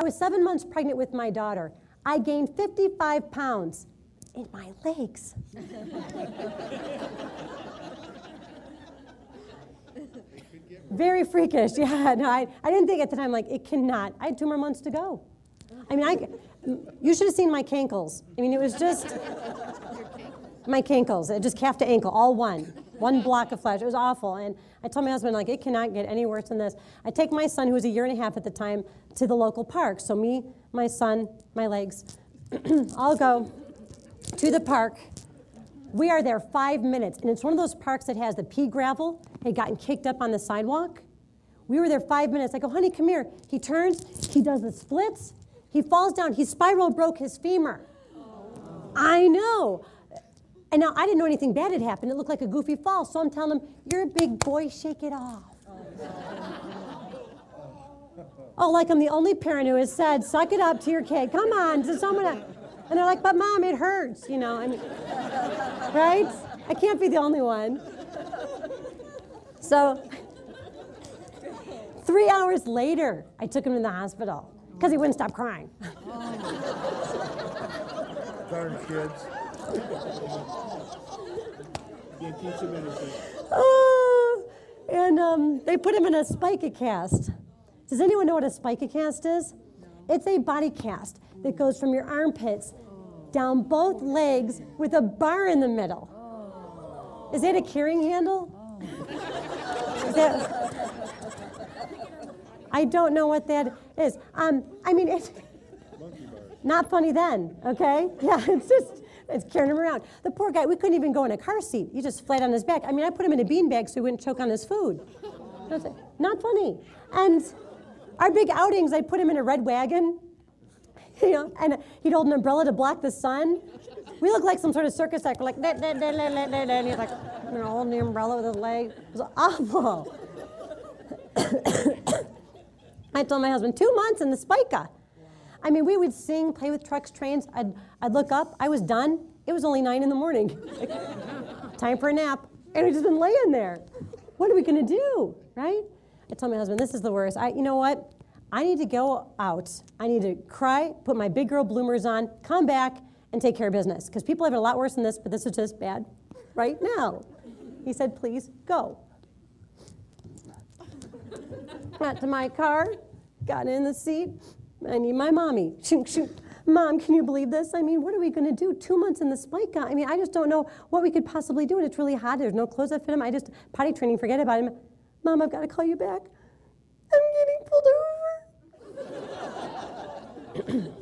I was 7 months pregnant with my daughter. I gained 55 pounds in my legs. Very freakish, yeah. No, I didn't think at the time, like, it cannot. I had 2 more months to go. I mean, you should have seen my cankles. I mean, it was just my cankles, just calf to ankle, all one block of flesh. It was awful. And I told my husband, like, it cannot get any worse than this. I take my son, who was 1.5 years at the time, to the local park. So me, my son, my legs, all go to the park. We are there 5 minutes, and it's one of those parks that has the pea gravel. It had gotten kicked up on the sidewalk. We were there 5 minutes. I go, honey, come here. He turns, he does the splits, he falls down, he spiral broke his femur. Oh. I know. And now I didn't know anything bad had happened. It looked like a goofy fall, so I'm telling him, you're a big boy, shake it off. Oh, like I'm the only parent who has said, suck it up to your kid. Come on, to someone else. And they're like, but Mom, it hurts, you know. I mean, right? I can't be the only one. So 3 hours later, I took him to the hospital because he wouldn't stop crying. Darn kids. Can't teach them anything. And they put him in a SpeakInc. Does anyone know what a SpeakInc is? No. It's a body cast that goes from your armpits down both legs with a bar in the middle. Oh. Is that a carrying handle? Oh. Is that, I don't know what that is. I mean, it's not funny then, okay? Yeah, it's carrying him around. The poor guy, we couldn't even go in a car seat. He just flat on his back. I mean, I put him in a beanbag so he wouldn't choke on his food. Not funny. And our big outings, I'd put him in a red wagon, you know, and he'd hold an umbrella to block the sun. We looked like some sort of circus act. We're like, and he's like, you know, holding the umbrella with his leg. It was awful. I told my husband, 2 months in the Spica. I mean, we would sing, play with trucks, trains. I'd look up. I was done. It was only 9 in the morning. Time for a nap. And we'd just been laying there. What are we going to do, right? I told my husband, this is the worst. You know what? I need to go out. I need to cry, put my big girl bloomers on, come back, and take care of business. Because people have it a lot worse than this, but this is just bad right now. He said, please go. Got to my car, got in the seat. I need my mommy. Shoot, shoot. Mom, can you believe this? I mean, what are we going to do? 2 months in the Spica. I mean, I just don't know what we could possibly do. And it's really hot. There's no clothes that fit him. Potty training, forget about him. Mom, I've got to call you back. I'm getting pulled over.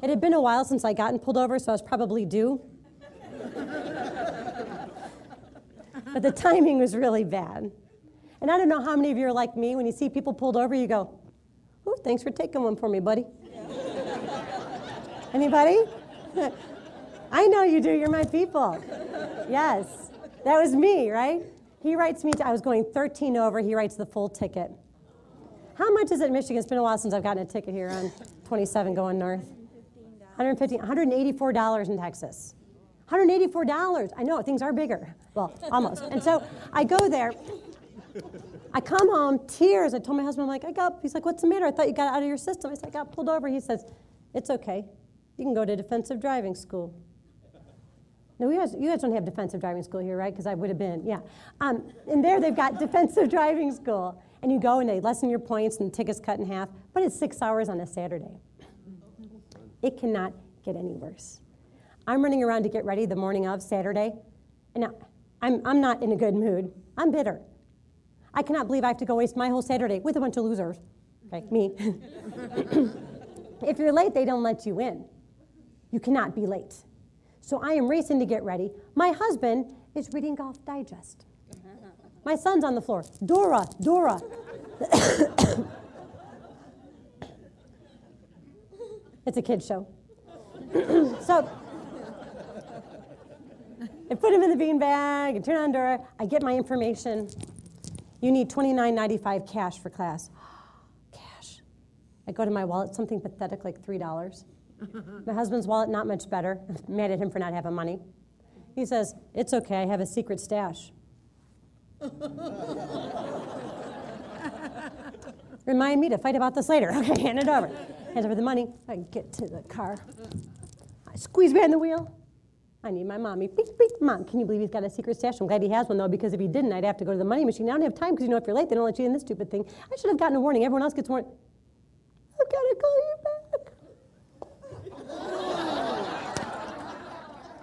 It had been a while since I gotten pulled over, so I was probably due. But the timing was really bad. And I don't know how many of you are like me. When you see people pulled over, you go, oh, thanks for taking one for me, buddy. Anybody? I know you do. You're my people. Yes. That was me, right? He writes me, I was going 13 over. He writes the full ticket. How much is it in Michigan? It's been a while since I've gotten a ticket here on 27 going north. $184 in Texas. $184. I know, things are bigger. Well, almost. And so I go there. I come home, tears. I told my husband, I'm like, he's like, what's the matter? I thought you got out of your system. I said, I got pulled over. He says, it's okay. You can go to defensive driving school. No, you guys don't have defensive driving school here, right? Because I would have been, yeah. And there they've got defensive driving school. And you go and they lessen your points and the ticket's cut in half. But it's 6 hours on a Saturday. It cannot get any worse. I'm running around to get ready the morning of Saturday. And now, I'm not in a good mood. I'm bitter. I cannot believe I have to go waste my whole Saturday with a bunch of losers. Okay, me. If you're late, they don't let you in. You cannot be late. So I am racing to get ready. My husband is reading Golf Digest. My son's on the floor. Dora, Dora. It's a kid's show. So I put him in the beanbag and turn on Dora. I get my information. You need $29.95 cash for class. Cash. I go to my wallet, something pathetic like $3. My husband's wallet, not much better. I'm mad at him for not having money. He says, it's okay, I have a secret stash. Remind me to fight about this later. Okay, hand it over. Hands over the money. I get to the car. I squeeze behind the wheel. I need my mommy. Beep, beep. Mom, can you believe he's got a secret stash? I'm glad he has one, though, because if he didn't, I'd have to go to the money machine. I don't have time, because, if you're late, they don't let you in this stupid thing. I should have gotten a warning. Everyone else gets warned. I've got to call you back.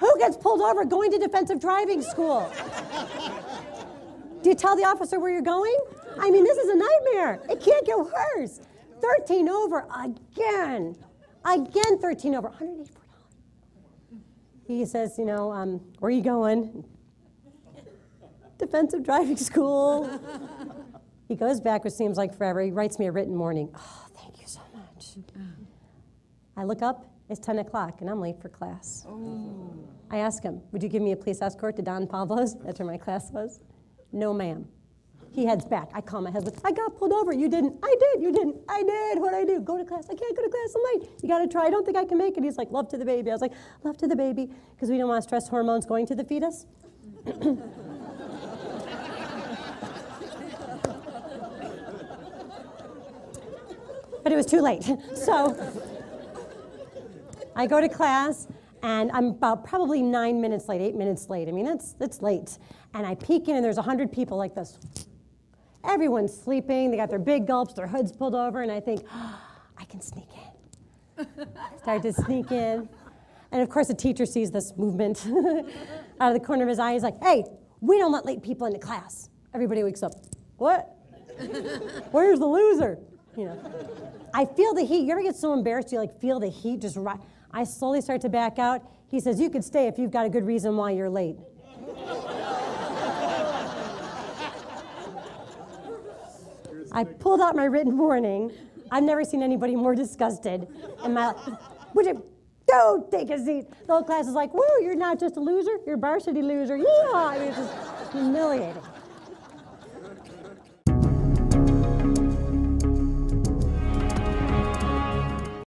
Who gets pulled over going to defensive driving school? Do you tell the officer where you're going? I mean, this is a nightmare. It can't get worse. 13 over again. Again, 13 over. $184. He says, where are you going? Defensive driving school. He goes back, which seems like forever. He writes me a written warning. Oh, thank you so much. I look up, it's 10 o'clock, and I'm late for class. Oh. I ask him, would you give me a police escort to Don Pablo's? That's where my class was. No, ma'am. He heads back. I call my husband. I got pulled over. You didn't. I did. You didn't. I did. What'd I do? Go to class. I can't go to class. I'm late. You got to try. I don't think I can make it. He's like, love to the baby. I was like, love to the baby, because we don't want stress hormones going to the fetus. But it was too late. So I go to class, and I'm about probably 9 minutes late, 8 minutes late. I mean, it's late. And I peek in, and there's 100 people like this. Everyone's sleeping. They got their big gulps, their hoods pulled over, and I think, I can sneak in. Start to sneak in. And of course, the teacher sees this movement out of the corner of his eye. He's like, hey, we don't let late people into class. Everybody wakes up. What? Where's the loser? I feel the heat. You ever get so embarrassed you feel the heat just right? I slowly start to back out. He says, you could stay if you've got a good reason why you're late. I pulled out my written warning. I've never seen anybody more disgusted in my life. Would you go take a seat? The whole class is like, woo, you're not just a loser, you're a varsity loser. Yeah, I mean, it's just humiliating.